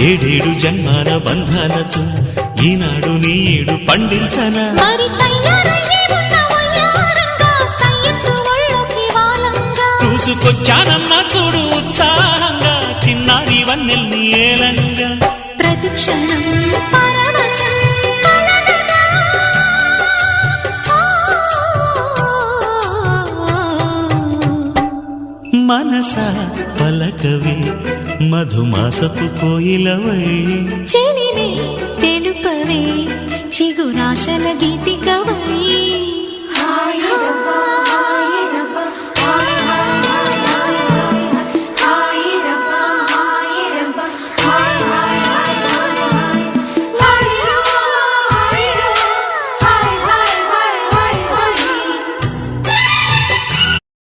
ఏడేడు జన్మాల బంధాలతో ఈనాడు నీడు పండించనా చూసుకొచ్చానమ్మా చూడు ఉత్సాహంగా చిన్నారి వన్నెల్ని ఏలంగా ప్రతిక్షణం మనసా పలకవే మధుమాసపు కోయిలవై చెలివే తెలుపవే చిగురాశల గీతికవై